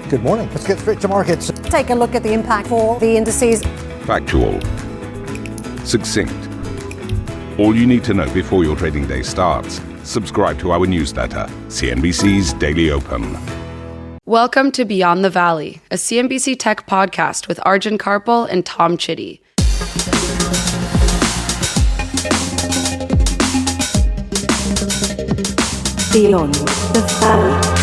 Good morning. Let's get straight to markets. Take a look at the impact for the indices. Factual. Succinct. All you need to know before your trading day starts. Subscribe to our newsletter, CNBC's Daily Open. Welcome to Beyond the Valley, a CNBC tech podcast with Arjun Kharpal and Tom Chitty. Beyond the Valley.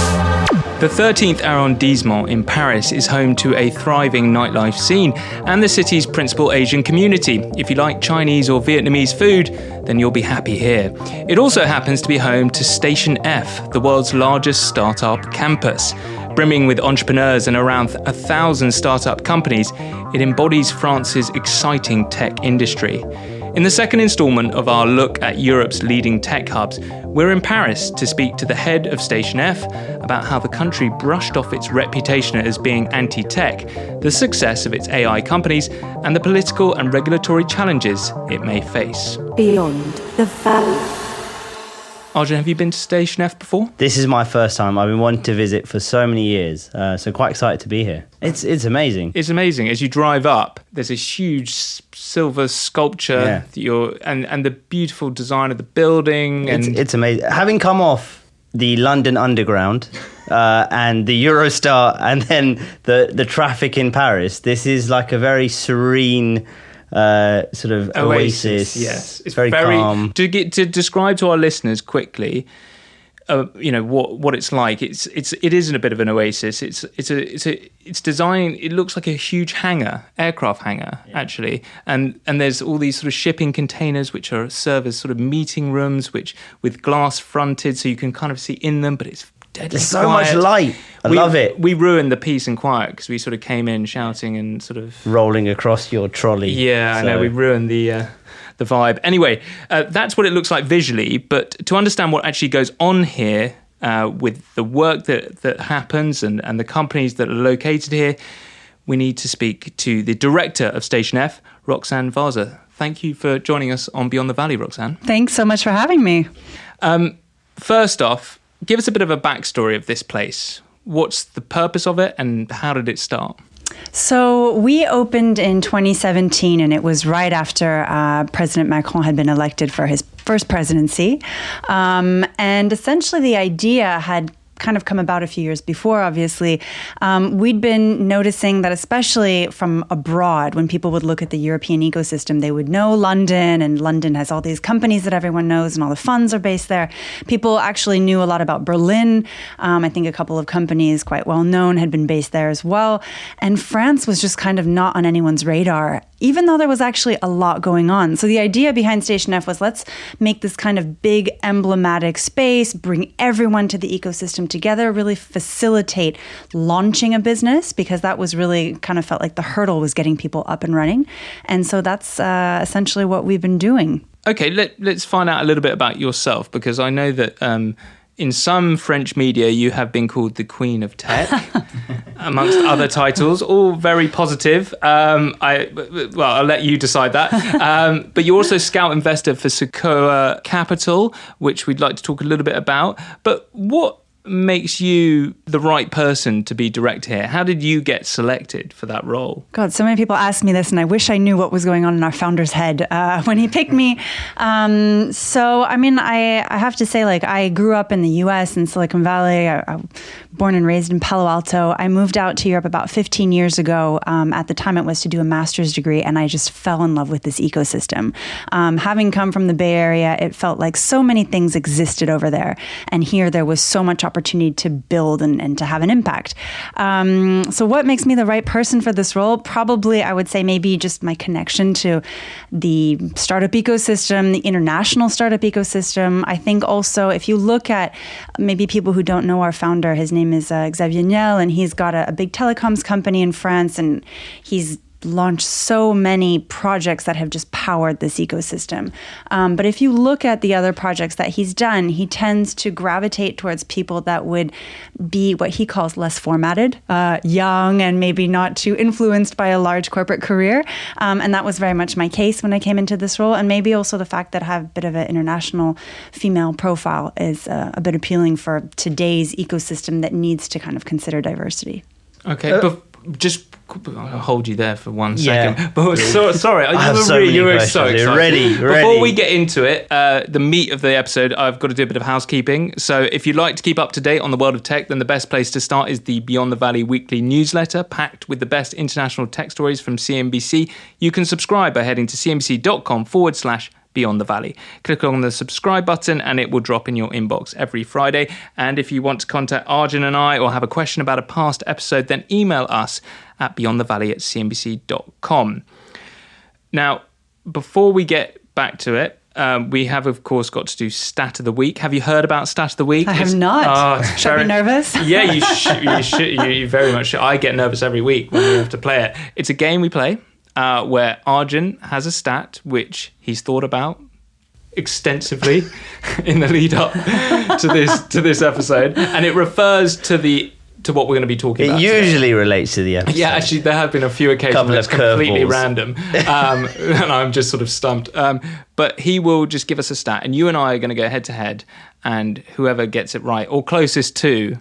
The 13th arrondissement in Paris is home to a thriving nightlife scene and the city's principal Asian community. If you like Chinese or Vietnamese food, then you'll be happy here. It also happens to be home to Station F, the world's largest startup campus. Brimming with entrepreneurs and around 1,000 startup companies, it embodies France's exciting tech industry. In the second installment of our look at Europe's leading tech hubs, we're in Paris to speak to the head of Station F about how the country brushed off its reputation as being anti-tech, the success of its AI companies, and the political and regulatory challenges it may face. Beyond the Valley. Arjun, have you been to Station F before? This is my first time. I've been wanting to visit for so many years, so quite excited to be here. It's amazing. It's amazing. As you drive up, there's a huge silver sculpture that and the beautiful design of the building. And it's amazing. Having come off the London Underground and the Eurostar and then the traffic in Paris, this is like a very serene sort of oasis. Yes, it's very calm. To describe to our listeners quickly, what it's like. It isn't a bit of an oasis. It's designed. It looks like a huge aircraft hangar actually, and there's all these sort of shipping containers which serve as sort of meeting rooms, which with glass fronted, so you can kind of see in them, but it's deadly There's so quiet. much light. I love it. We ruined the peace and quiet because we sort of came in shouting and sort of rolling across your trolley. Yeah, so. I know, we ruined the vibe. Anyway, that's what it looks like visually, but to understand what actually goes on here with the work that happens and the companies that are located here, we need to speak to the director of Station F, Roxanne Varza. Thank you for joining us on Beyond the Valley, Roxanne. Thanks so much for having me. First off, give us a bit of a backstory of this place. What's the purpose of it and how did it start? So we opened in 2017, and it was right after President Macron had been elected for his first presidency. And essentially the idea had kind of come about a few years before, obviously. We'd been noticing that especially from abroad, when people would look at the European ecosystem, they would know London, and London has all these companies that everyone knows and all the funds are based there. People actually knew a lot about Berlin. I think a couple of companies quite well known had been based there as well. And France was just kind of not on anyone's radar, even though there was actually a lot going on. So the idea behind Station F was, let's make this kind of big emblematic space, bring everyone to the ecosystem together, really facilitate launching a business, because that was really kind of felt like the hurdle was getting people up and running. And so that's essentially what we've been doing. Okay, let's find out a little bit about yourself, because I know that in some French media you have been called the Queen of Tech, amongst other titles, all very positive. I'll let you decide that. But you're also Scout Investor for Sequoia Capital, which we'd like to talk a little bit about. But what makes you the right person to be director here? How did you get selected for that role? God, so many people ask me this, and I wish I knew what was going on in our founder's head when he picked me. So, I mean, I have to say, I grew up in the U.S. in Silicon Valley. I born and raised in Palo Alto. I moved out to Europe about 15 years ago. At the time, it was to do a master's degree, and I just fell in love with this ecosystem. Having come from the Bay Area, it felt like so many things existed over there, and here there was so much opportunity to build and to have an impact. So what makes me the right person for this role? Probably, I would say, maybe just my connection to the startup ecosystem, the international startup ecosystem. I think also, if you look at maybe people who don't know our founder, his name is Xavier Niel, and he's got a big telecoms company in France, and he's launched so many projects that have just powered this ecosystem. But if you look at the other projects that he's done, he tends to gravitate towards people that would be what he calls less formatted, young, and maybe not too influenced by a large corporate career. And that was very much my case when I came into this role. And maybe also the fact that I have a bit of an international female profile is a bit appealing for today's ecosystem that needs to kind of consider diversity. Okay, but just I'll hold you there for 1 second. Yeah. But sorry, you were so excited. Ready. Before we get into it, the meat of the episode, I've got to do a bit of housekeeping. So if you'd like to keep up to date on the world of tech, then the best place to start is the Beyond the Valley weekly newsletter, packed with the best international tech stories from CNBC. You can subscribe by heading to cnbc.com/Beyond the Valley. Click on the subscribe button and it will drop in your inbox every Friday. And if you want to contact Arjun and I or have a question about a past episode, then email us at beyondthevalley@cnbc.com. Now, before we get back to it, we have, of course, got to do Stat of the Week. Have you heard about Stat of the Week? I have not. Should I be nervous? Yeah, you should. You very much should. I get nervous every week when we have to play it. It's a game we play where Arjun has a stat which he's thought about extensively in the lead up to this episode, and it refers to what we're going to be talking about. It usually today. Relates to the episode. Yeah, actually, there have been a few occasions where it's completely random, and I'm just sort of stumped. But he will just give us a stat, and you and I are going to go head to head, and whoever gets it right or closest to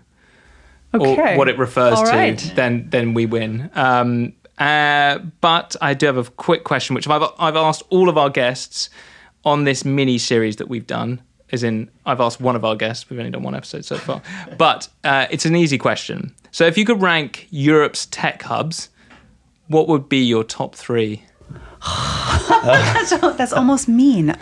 or what it refers to, then we win. But I do have a quick question, which I've asked all of our guests on this mini series that we've done. As in, I've asked one of our guests. We've only done one episode so far. But it's an easy question. So if you could rank Europe's tech hubs, what would be your top 3? That's almost mean.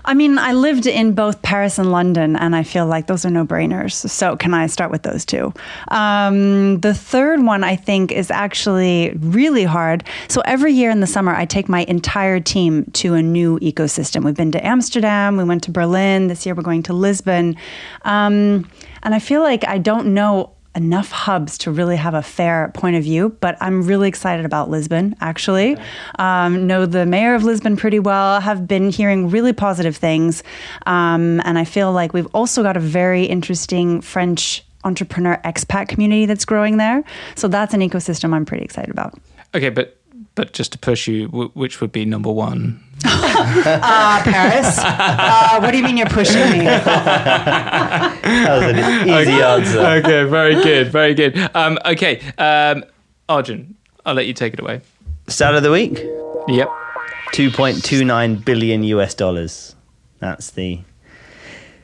I mean, I lived in both Paris and London, and I feel like those are no-brainers. So can I start with those two? The third one, I think, is actually really hard. So every year in the summer, I take my entire team to a new ecosystem. We've been to Amsterdam. We went to Berlin. This year, we're going to Lisbon. And I feel like I don't know enough hubs to really have a fair point of view, but I'm really excited about Lisbon, actually. Know the mayor of Lisbon pretty well, have been hearing really positive things. And I feel like we've also got a very interesting French entrepreneur expat community that's growing there. So that's an ecosystem I'm pretty excited about. Okay, but just to push you, which would be number 1? Paris. What do you mean you're pushing me? That was an easy answer. Okay, very good. Okay, Arjun, I'll let you take it away. Stat of the week? Yep. $2.29 billion US. That's the...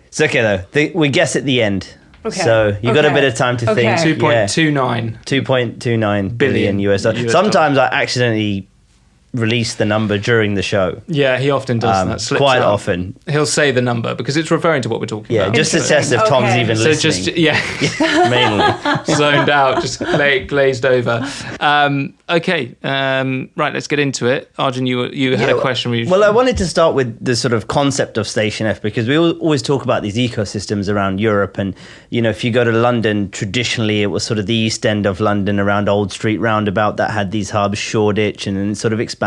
It's okay, though. We guess at the end. Okay. So you got a bit of time to think. 2.29 billion US. Sometimes I accidentally release the number during the show. Yeah, he often does that. Slips quite out. often. He'll say the number because it's referring to what we're talking about. Yeah, just to test if Tom's even so listening. Mainly. Zoned out, just glazed over. Okay, right, let's get into it. Arjun, you had a question. Well, I wanted to start with the sort of concept of Station F, because we always talk about these ecosystems around Europe. And, you know, if you go to London, traditionally it was sort of the East End of London around Old Street Roundabout that had these hubs, Shoreditch, and then sort of expanded.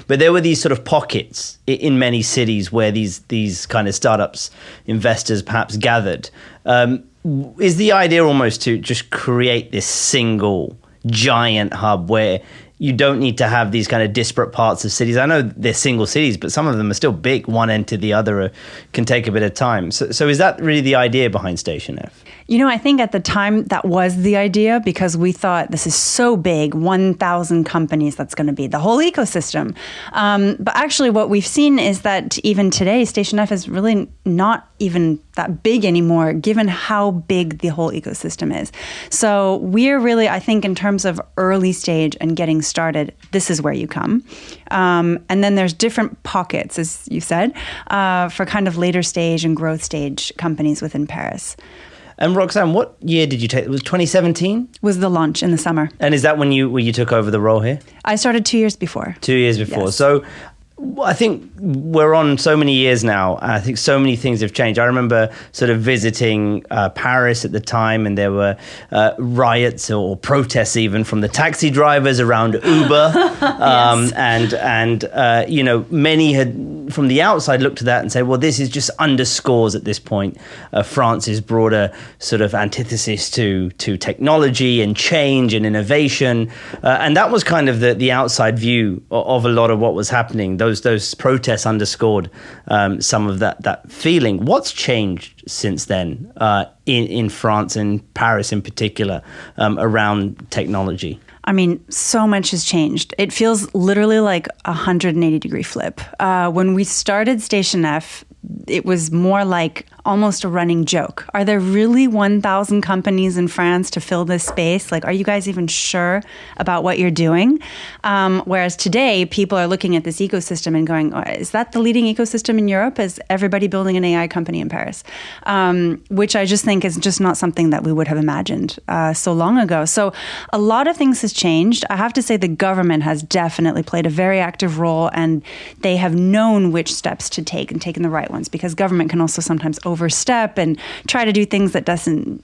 But there were these sort of pockets in many cities where these kind of startups, investors perhaps gathered. Is the idea almost to just create this single giant hub where you don't need to have these kind of disparate parts of cities? I know they're single cities, but some of them are still big. One end to the other can take a bit of time. So is that really the idea behind Station F? You know, I think at the time that was the idea, because we thought this is so big, 1,000 companies, that's going to be the whole ecosystem. But actually what we've seen is that even today, Station F is really not even that big anymore, given how big the whole ecosystem is. So we're really, I think, in terms of early stage and getting started, this is where you come. And then there's different pockets, as you said, for kind of later stage and growth stage companies within Paris. And Roxanne, what year did you take? It was 2017? Was the launch in the summer. And is that when you took over the role here? I started 2 years before. 2 years before. Yes. So I think we're on so many years now. I think so many things have changed. I remember sort of visiting Paris at the time, and there were riots or protests even from the taxi drivers around Uber. Yes. And you know, many had from the outside look to that and say, well, this is just underscores at this point France's broader sort of antithesis to technology and change and innovation. And that was kind of the outside view of a lot of what was happening. Those protests underscored some of that feeling. What's changed since then in France and Paris in particular around technology? I mean, so much has changed. It feels literally like a 180-degree flip. When we started Station F, it was more like almost a running joke. Are there really 1,000 companies in France to fill this space? Like, are you guys even sure about what you're doing? Whereas today, people are looking at this ecosystem and going, is that the leading ecosystem in Europe? Is everybody building an AI company in Paris? Which I just think is just not something that we would have imagined so long ago. So a lot of things has changed. I have to say the government has definitely played a very active role, and they have known which steps to take and taken the right ones, because government can also sometimes overstep and try to do things that doesn't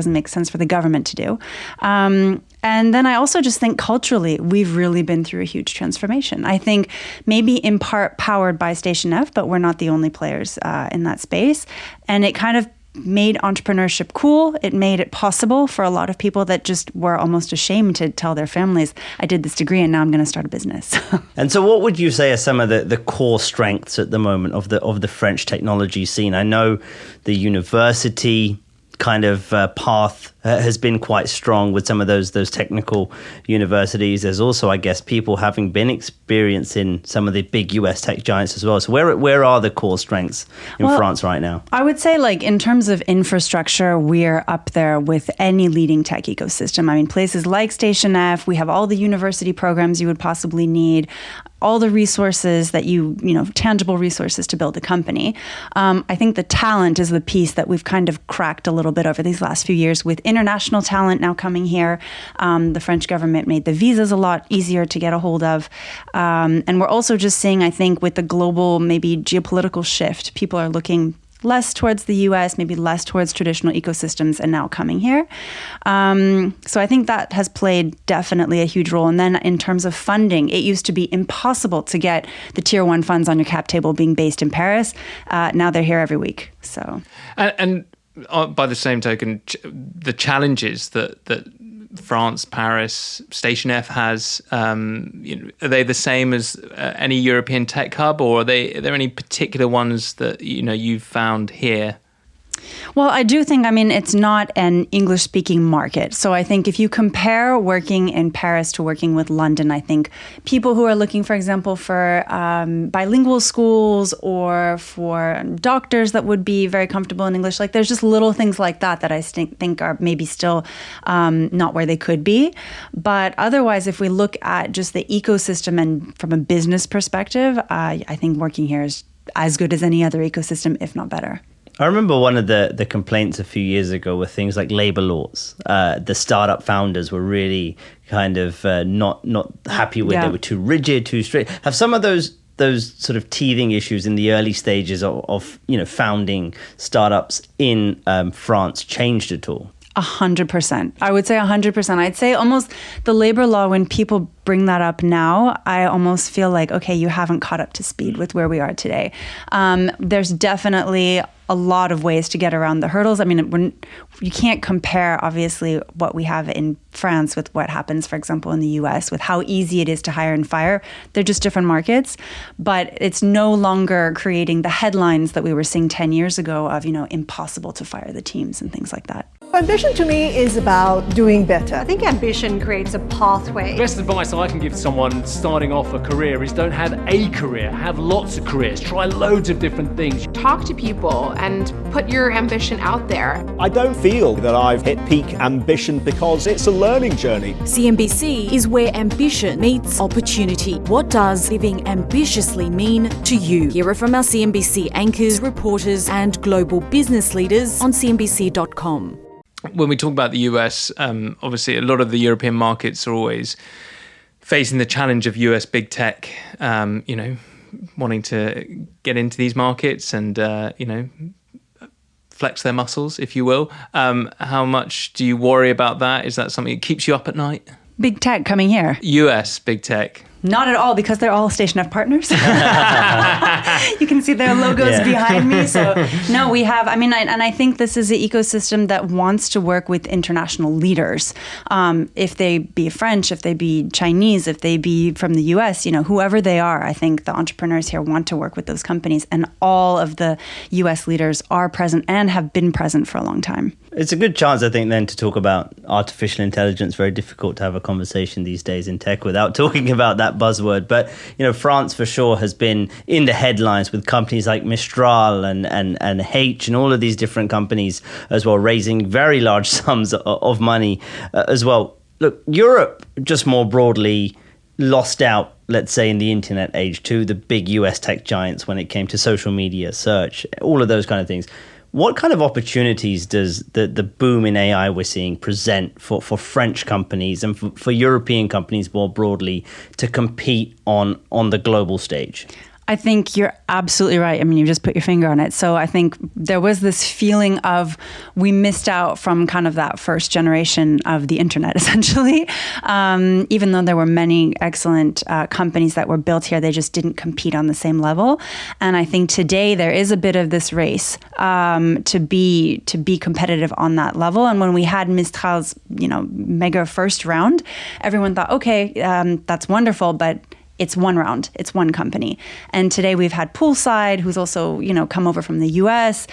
make sense for the government to do. And then I also just think culturally, we've really been through a huge transformation. I think maybe in part powered by Station F, but we're not the only players in that space. And it kind of made entrepreneurship cool. It made it possible for a lot of people that just were almost ashamed to tell their families, I did this degree and now I'm going to start a business. And so what would you say are some of the core strengths at the moment of the French technology scene? I know the university kind of path has been quite strong with some of those technical universities. There's also, I guess, people having been experienced in some of the big US tech giants as well. So where are the core strengths in France right now? I would say, like, in terms of infrastructure, we're up there with any leading tech ecosystem. I mean, places like Station F, we have all the university programs you would possibly need, all the resources that tangible resources to build a company. I think the talent is the piece that we've kind of cracked a little bit over these last few years with international talent now coming here. The French government made the visas a lot easier to get a hold of. And we're also just seeing, I think, with the global, maybe geopolitical shift, people are looking less towards the US, maybe less towards traditional ecosystems, and now coming here. So I think that has played definitely a huge role. And then in terms of funding, it used to be impossible to get the tier 1 funds on your cap table being based in Paris. Now they're here every week. So and by the same token, the challenges that France, Paris, Station F has, are they the same as any European tech hub, or are there any particular ones that you've found here? Well, I do think, it's not an English-speaking market. So I think if you compare working in Paris to working with London, I think people who are looking, for example, for bilingual schools or for doctors that would be very comfortable in English, like there's just little things like that I think are maybe still not where they could be. But otherwise, if we look at just the ecosystem and from a business perspective, I think working here is as good as any other ecosystem, if not better. I remember one of the complaints a few years ago were things like labor laws. The startup founders were really kind of not happy with. They were too rigid, too strict. Have some of those sort of teething issues in the early stages of founding startups in France changed at all? 100%. I would say 100%. I'd say almost the labor law, when people bring that up now, I almost feel like, okay, you haven't caught up to speed with where we are today. There's definitely a lot of ways to get around the hurdles. You can't compare, obviously, what we have in France with what happens, for example, in the US, with how easy it is to hire and fire. They're just different markets, but it's no longer creating the headlines that we were seeing 10 years ago of, impossible to fire the teams and things like that. Ambition to me is about doing better. I think ambition creates a pathway. The best advice I can give to someone starting off a career is don't have a career, have lots of careers, try loads of different things. Talk to people and put your ambition out there. I don't feel that I've hit peak ambition because it's a learning journey. CNBC is where ambition meets opportunity. What does living ambitiously mean to you? Hear it from our CNBC anchors, reporters, and global business leaders on CNBC.com. When we talk about the US, obviously a lot of the European markets are always facing the challenge of US big tech, wanting to get into these markets and, flex their muscles, if you will. How much do you worry about that? Is that something that keeps you up at night? Big tech coming here. US big tech. Not at all, because they're all Station F partners. You can see their logos behind me. So no, we have, and I think this is an ecosystem that wants to work with international leaders. If they be French, if they be Chinese, if they be from the US, whoever they are, I think the entrepreneurs here want to work with those companies. And all of the US leaders are present and have been present for a long time. It's a good chance, I think, then to talk about artificial intelligence. Very difficult to have a conversation these days in tech without talking about that buzzword. But, France for sure has been in the headlines with companies like Mistral and H and all of these different companies as well, raising very large sums of money as well. Look, Europe just more broadly lost out, let's say, in the internet age to the big US tech giants when it came to social media, search, all of those kind of things. What kind of opportunities does the boom in AI we're seeing present for French companies and for European companies more broadly to compete on the global stage? I think you're absolutely right. You just put your finger on it. So I think there was this feeling of we missed out from kind of that first generation of the internet, essentially. Even though there were many excellent companies that were built here, they just didn't compete on the same level. And I think today there is a bit of this race to be competitive on that level. And when we had Mistral's, mega first round, everyone thought, okay, that's wonderful, but it's one round, it's one company. And today we've had Poolside, who's also, come over from the US.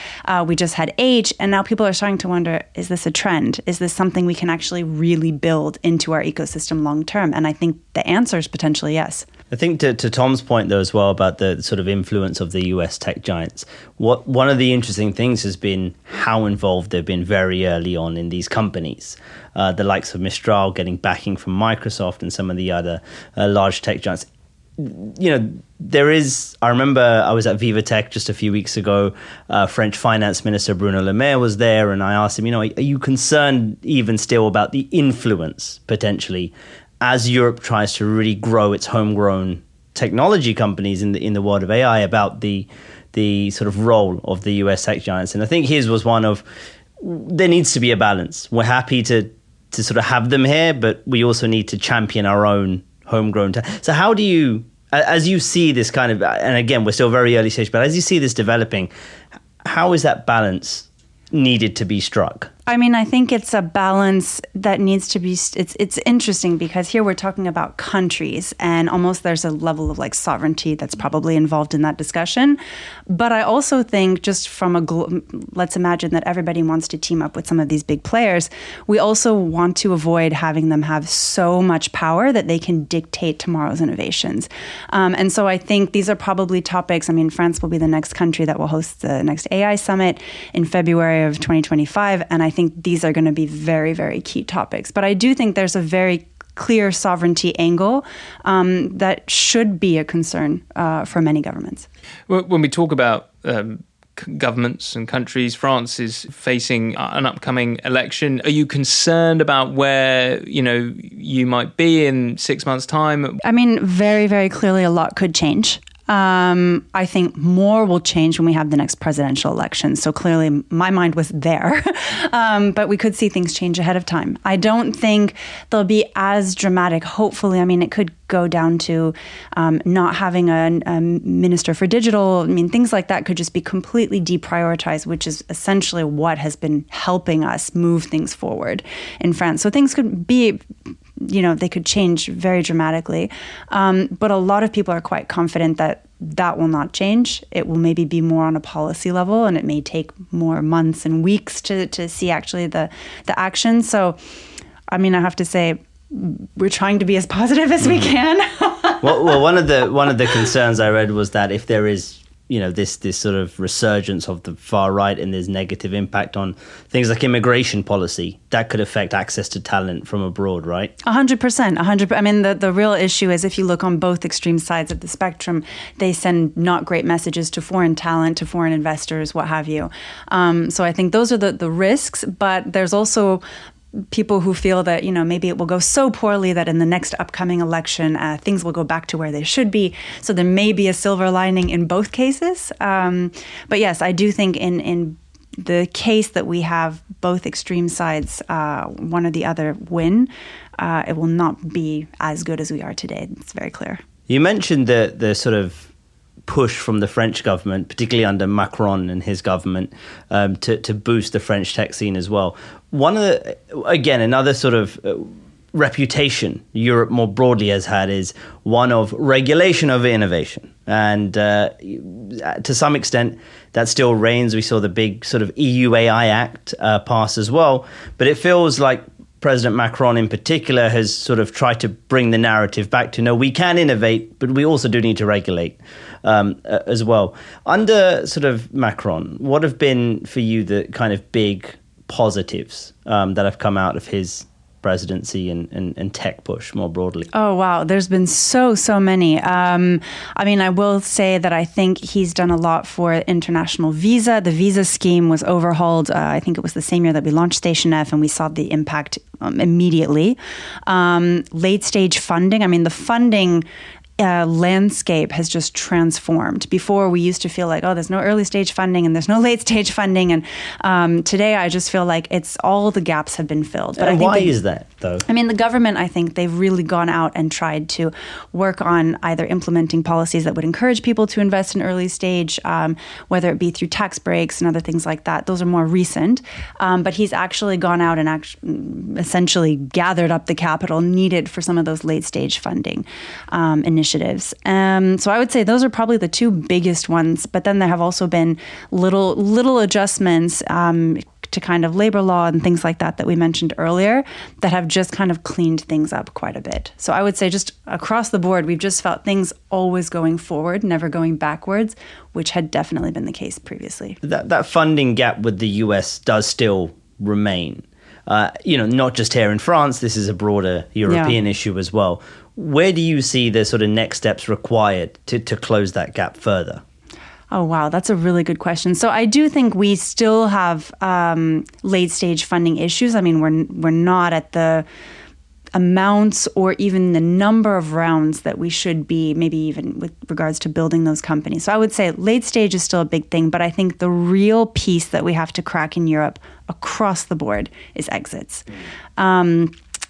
We just had H, and now people are starting to wonder, is this a trend? Is this something we can actually really build into our ecosystem long term? And I think the answer is potentially yes. I think to Tom's point, though, as well, about the sort of influence of the US tech giants, one of the interesting things has been how involved they've been very early on in these companies. The likes of Mistral getting backing from Microsoft and some of the other large tech giants. There is, I remember I was at Viva Tech just a few weeks ago. French Finance Minister Bruno Le Maire was there, and I asked him, are you concerned even still about the influence potentially as Europe tries to really grow its homegrown technology companies in the world of AI, about the sort of role of the US tech giants? And I think his was one of, there needs to be a balance. We're happy to sort of have them here, but we also need to champion our own homegrown tech. So how do you, as you see this kind of, and again, we're still very early stage, but as you see this developing, how is that balance needed to be struck? I think it's a balance that needs to be, it's interesting because here we're talking about countries and almost there's a level of like sovereignty that's probably involved in that discussion. But I also think just from let's imagine that everybody wants to team up with some of these big players. We also want to avoid having them have so much power that they can dictate tomorrow's innovations. And so I think these are probably topics. France will be the next country that will host the next AI summit in February of 2025. And I think these are going to be very, very key topics. But I do think there's a very clear sovereignty angle that should be a concern for many governments. When we talk about governments and countries, France is facing an upcoming election. Are you concerned about where, you might be in 6 months' time? Very, very clearly a lot could change. I think more will change when we have the next presidential election. So clearly my mind was there, but we could see things change ahead of time. I don't think they'll be as dramatic. Hopefully, it could go down to not having a minister for digital. Things like that could just be completely deprioritized, which is essentially what has been helping us move things forward in France. So things could be, they could change very dramatically. But a lot of people are quite confident that will not change. It will maybe be more on a policy level, and it may take more months and weeks to see actually the action. So, I have to say, we're trying to be as positive as we can. well, one of the concerns I read was that if there is, this sort of resurgence of the far right and there's negative impact on things like immigration policy, that could affect access to talent from abroad, right? 100%. The real issue is if you look on both extreme sides of the spectrum, they send not great messages to foreign talent, to foreign investors, what have you. So I think those are the risks, but there's also people who feel that, maybe it will go so poorly that in the next upcoming election, things will go back to where they should be. So there may be a silver lining in both cases. But yes, I do think in the case that we have both extreme sides, one or the other, win, it will not be as good as we are today. It's very clear. You mentioned the sort of push from the French government, particularly under Macron and his government, to boost the French tech scene as well. Another sort of reputation Europe more broadly has had is one of regulation over innovation. And to some extent, that still reigns. We saw the big sort of EU AI Act pass as well. But it feels like President Macron in particular has sort of tried to bring the narrative back to, no, we can innovate, but we also do need to regulate as well. Under sort of Macron, what have been for you the kind of big positives that have come out of his presidency and tech push more broadly? Oh, wow. There's been so many. I will say that I think he's done a lot for international visa. The visa scheme was overhauled. I think it was the same year that we launched Station F, and we saw the impact immediately. Late stage funding. The funding landscape has just transformed. Before, we used to feel like, there's no early stage funding and there's no late stage funding. And today, I just feel like all the gaps have been filled. But why is that, though? The government, I think they've really gone out and tried to work on either implementing policies that would encourage people to invest in early stage, whether it be through tax breaks and other things like that. Those are more recent. But he's actually gone out and essentially gathered up the capital needed for some of those late stage funding initiatives. So I would say those are probably the two biggest ones. But then there have also been little adjustments to kind of labor law and things like that we mentioned earlier that have just kind of cleaned things up quite a bit. So I would say just across the board, we've just felt things always going forward, never going backwards, which had definitely been the case previously. That funding gap with the US does still remain. Not just here in France, this is a broader European issue as well. Where do you see the sort of next steps required to close that gap further? Oh, wow. That's a really good question. So I do think we still have late stage funding issues. We're not at the amounts or even the number of rounds that we should be, maybe even with regards to building those companies. So I would say late stage is still a big thing, but I think the real piece that we have to crack in Europe across the board is exits.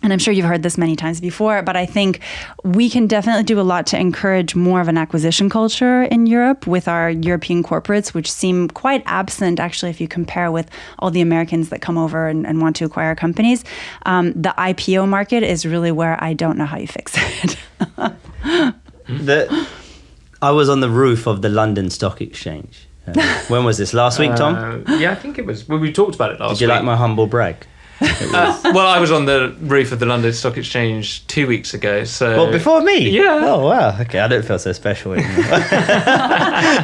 And I'm sure you've heard this many times before, but I think we can definitely do a lot to encourage more of an acquisition culture in Europe with our European corporates, which seem quite absent, actually, if you compare with all the Americans that come over and want to acquire companies. The IPO market is really where I don't know how you fix it. I was on the roof of the London Stock Exchange. When was this? Last week, Tom? Yeah, I think it was. Well, we talked about it last week. Did you like my humble brag? Well, I was on the roof of the London Stock Exchange 2 weeks ago. So well, before me? Yeah. Oh, wow. Okay, I don't feel so special anymore.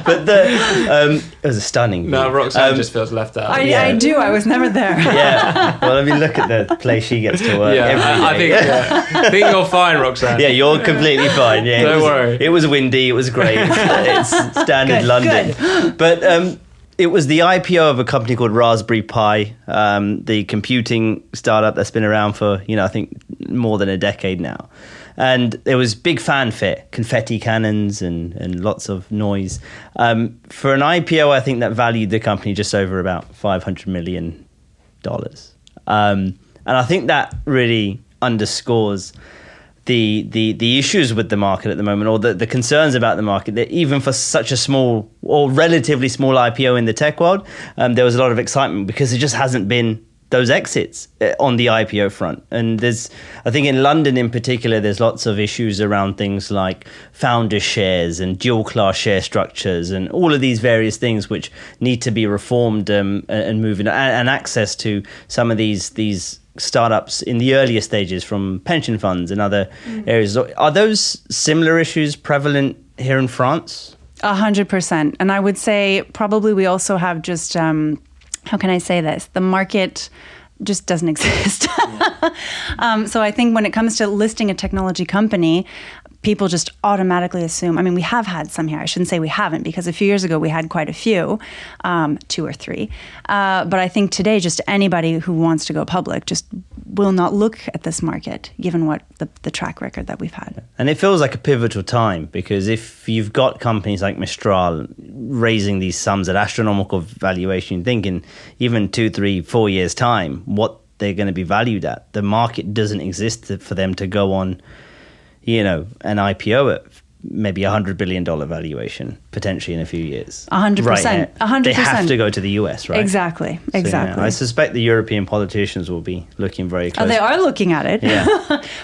But it was a stunning view. No, Roxanne just feels left out. I do. I was never there. Yeah. Well, look at the place she gets to work every day. I think you're fine, Roxanne. Yeah, you're completely fine. Yeah, don't worry. It was windy. It was great. It's standard London. Good. But it was the IPO of a company called Raspberry Pi, the computing startup that's been around for, I think more than a decade now. And there was big fanfare, confetti cannons and lots of noise. For an IPO, I think that valued the company just over about $500 million. And I think that really underscores the issues with the market at the moment, or the concerns about the market, that even for such a small or relatively small IPO in the tech world, there was a lot of excitement because it just hasn't been those exits on the IPO front. And I think in London in particular, there's lots of issues around things like founder shares and dual class share structures and all of these various things which need to be reformed and moving, and access to some of these startups in the earlier stages from pension funds and other areas. Are those similar issues prevalent here in France? 100%. And I would say probably we also have just, how can I say this? The market just doesn't exist. So I think when it comes to listing a technology company, people just automatically assume, we have had some here. I shouldn't say we haven't, because a few years ago we had quite a few, 2 or 3. But I think today just anybody who wants to go public just will not look at this market, given what the track record that we've had. And it feels like a pivotal time, because if you've got companies like Mistral raising these sums at astronomical valuation, thinking even 2, 3, 4 years time, what they're going to be valued at. The market doesn't exist for them to go on, an IPO at maybe $100 billion valuation potentially in a few years. 100%. Right, 100%. They have to go to the US, right? Exactly. I suspect the European politicians will be looking very close. Oh, they are looking at it. Yeah.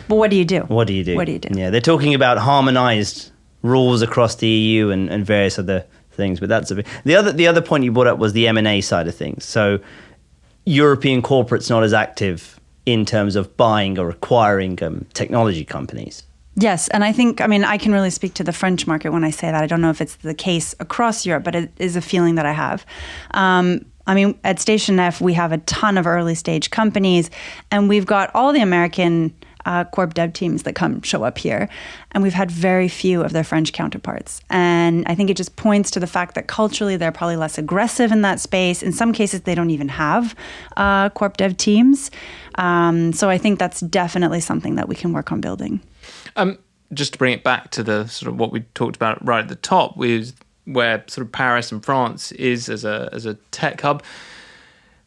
But what do you do? What do you do? Yeah, they're talking about harmonized rules across the EU and various other things, but that's a bit... The other point you brought up was the M&A side of things. So European corporates not as active in terms of buying or acquiring technology companies. Yes, and I can really speak to the French market when I say that. I don't know if it's the case across Europe, but it is a feeling that I have. At Station F, we have a ton of early stage companies, and we've got all the American corp dev teams that show up here, and we've had very few of their French counterparts. And I think it just points to the fact that culturally they're probably less aggressive in that space. In some cases, they don't even have corp dev teams. So I think that's definitely something that we can work on building. Just to bring it back to the sort of what we talked about right at the top, with where sort of Paris and France is as a tech hub.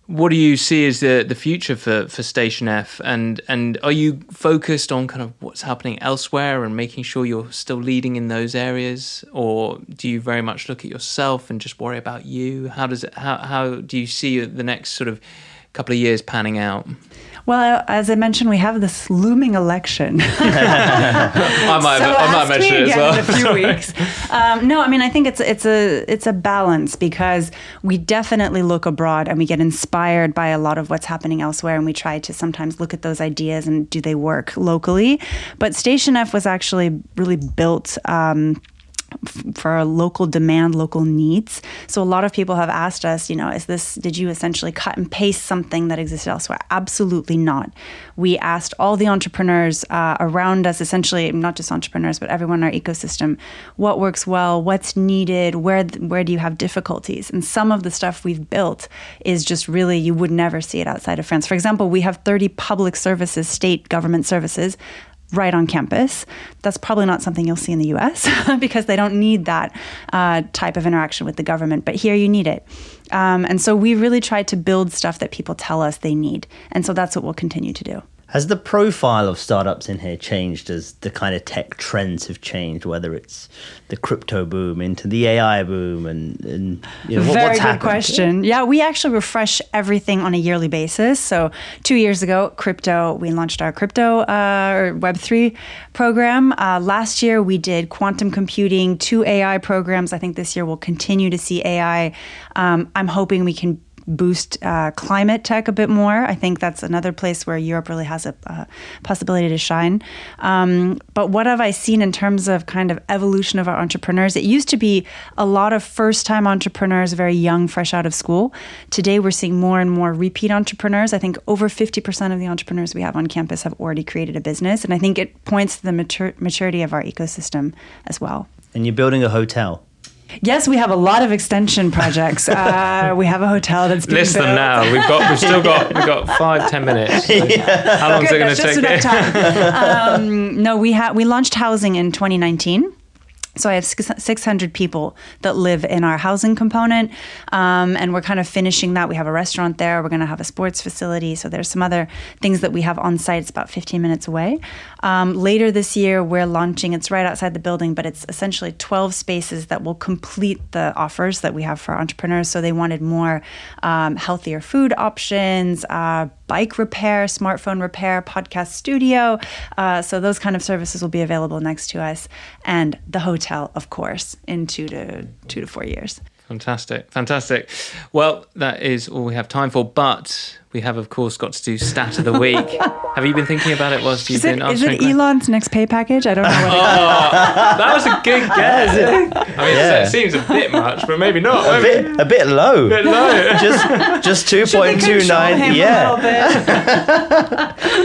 What do you see as the future for Station F? And are you focused on kind of what's happening elsewhere and making sure you're still leading in those areas? Or do you very much look at yourself and just worry about you? How do you see the next sort of couple of years panning out? Well, as I mentioned, we have this looming election. I might mention it as well. In a few weeks. I think it's a balance, because we definitely look abroad and we get inspired by a lot of what's happening elsewhere, and we try to sometimes look at those ideas and do they work locally. But Station F was actually really built for local demand, local needs. So a lot of people have asked us, did you essentially cut and paste something that existed elsewhere? Absolutely not. We asked all the entrepreneurs around us, essentially, not just entrepreneurs, but everyone in our ecosystem, what works well, what's needed, where do you have difficulties? And some of the stuff we've built is just really, you would never see it outside of France. For example, we have 30 public services, state government services, right on campus. That's probably not something you'll see in the US because they don't need that type of interaction with the government. But here you need it. And so we really try to build stuff that people tell us they need. And so that's what we'll continue to do. Has the profile of startups in here changed as the kind of tech trends have changed, whether it's the crypto boom into the AI boom and Very what's good happened? question. Yeah, we actually refresh everything on a yearly basis. So 2 years ago, we launched our crypto or Web3 program. Last year, we did quantum computing, 2 AI programs. I think this year we'll continue to see AI. I'm hoping we can boost climate tech a bit more. I think that's another place where Europe really has a possibility to shine. But what have I seen in terms of kind of evolution of our entrepreneurs? It used to be a lot of first-time entrepreneurs, very young, fresh out of school. Today, we're seeing more and more repeat entrepreneurs. I think over 50% of the entrepreneurs we have on campus have already created a business. And I think it points to the maturity of our ecosystem as well. And you're building a hotel. Yes, we have a lot of extension projects. We have a hotel that's being List built. them now. We've still got 5-10 minutes. How long is it going to take? Just enough time. No, we launched housing in 2019. So I have 600 people that live in our housing component, and we're kind of finishing that. We have a restaurant there. We're going to have a sports facility. So there's some other things that we have on site. It's about 15 minutes away. Later this year, we're launching, it's right outside the building, but it's essentially 12 spaces that will complete the offers that we have for entrepreneurs. So they wanted more healthier food options, bike repair, smartphone repair, podcast studio. So those kind of services will be available next to us. And the hotel, of course, in 2 to 4 years. Fantastic. Well, that is all we have time for, but we have, of course, got to do Stat of the Week. Have you been thinking about it whilst you've been answering? Is it Elon's next pay package? I don't know. That was a good guess. It seems a bit much, but maybe not. A bit low. Just 2.29. Yeah.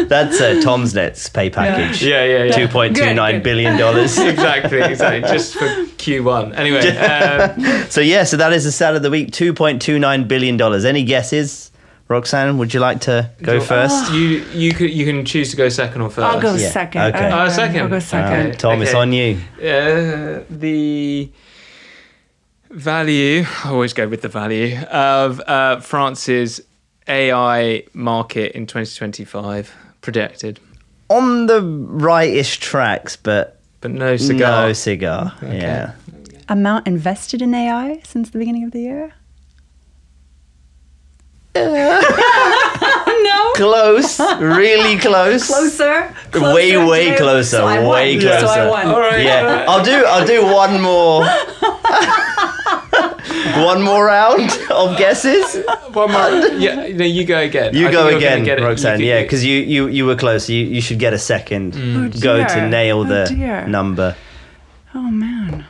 That's Tom's next pay package. Yeah. $2.29 billion. Exactly. Just for Q1. Anyway. So that is the Stat of the Week. $2.29 billion. Any guesses? Roxanne, would you like to go first? You can choose to go second or first. I'll go second. Okay. Second. I'll go second. Tom, it's on you. value, I always go with the value, of France's AI market in 2025 projected? On the right-ish tracks, but no cigar. No cigar, Okay. yeah. Amount invested in AI since the beginning of the year? No. Close, really close. Closer. Way closer. So I won. Way closer. So I won. All right. Yeah, I'll do one more. One more round of guesses. One more. Yeah, no, you go again. You I go think you're again, gonna get it. Roxanne. Yeah, because you were close. You should get a second go to dear. nail Oh, the dear. number. Oh, man.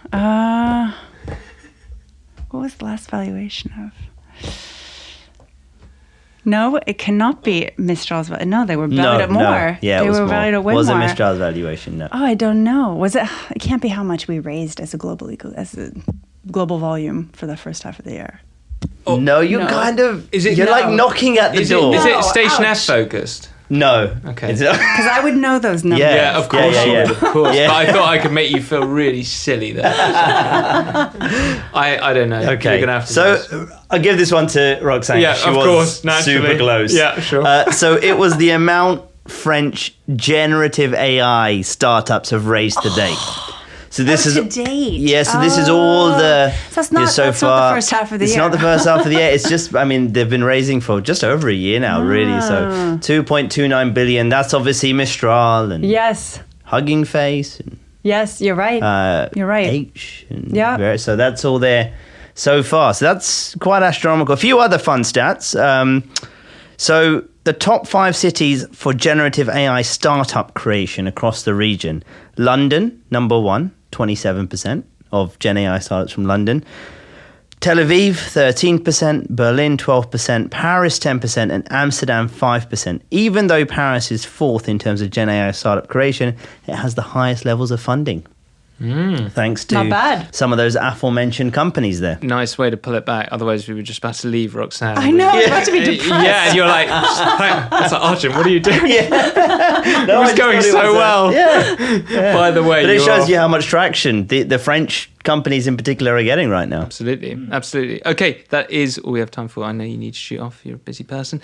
What was the last valuation of? No, it cannot be Mistral's. No, they were valued at more. Yeah, they it was were more. valued at way Was it more. Mistral's valuation? No. Oh, I don't know. Was it? It can't be how much we raised as a global volume for the first half of the year. Oh, no, you're no. kind of. Is it you're no? like knocking at the door. Is No, it Station ouch. F focused? No. Okay. Because I would know those numbers. Yeah, of course you would, of course. Yeah. But I thought I could make you feel really silly there. I don't know. Okay. You're gonna have to so guess. I'll give this one to Roxanne. Yeah, she of was course, naturally. super close. Yeah, sure. So it was the amount French generative AI startups have raised to date. So this is to date. Yeah, so this is all the So that's not, so that's far. not the first half of the it's year. not the first half of the year. It's just, I mean, they've been raising for just over a year now, really. So 2.29 billion. That's obviously Mistral and Yes. Hugging Face and Yes, you're right. You're right. H. And Yeah. so that's all there so far. So that's quite astronomical. A few other fun stats. So the top 5 cities for generative AI startup creation across the region. London, number 1, 27% of Gen AI startups from London. Tel Aviv, 13%, Berlin, 12%, Paris, 10%, and Amsterdam, 5%. Even though Paris is 4th in terms of Gen AI startup creation, it has the highest levels of funding. Thanks to Not bad. some of those aforementioned companies there. Nice way to pull it back. Otherwise, we were just about to leave Roxanne. I know, I was about to be depressed. Yeah, and you're like, that's like, Arjun, what are you doing? No, It was I just going thought it so was, well. Yeah. By the way, But it you're shows off. you how much traction the French companies in particular are getting right now. Absolutely. Absolutely. Okay, that is all we have time for. I know you need to shoot off. You're a busy person.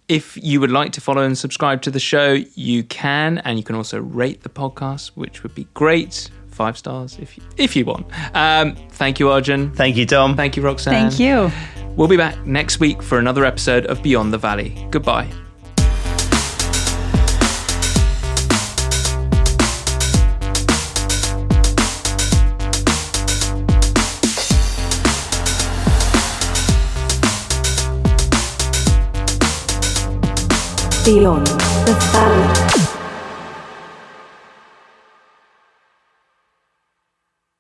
If you would like to follow and subscribe to the show, you can. And you can also rate the podcast, which would be great. 5 stars if you want. Thank you, Arjun. Thank you, Tom. Thank you, Roxanne. Thank you. We'll be back next week for another episode of Beyond the Valley. Goodbye. Beyond the Valley.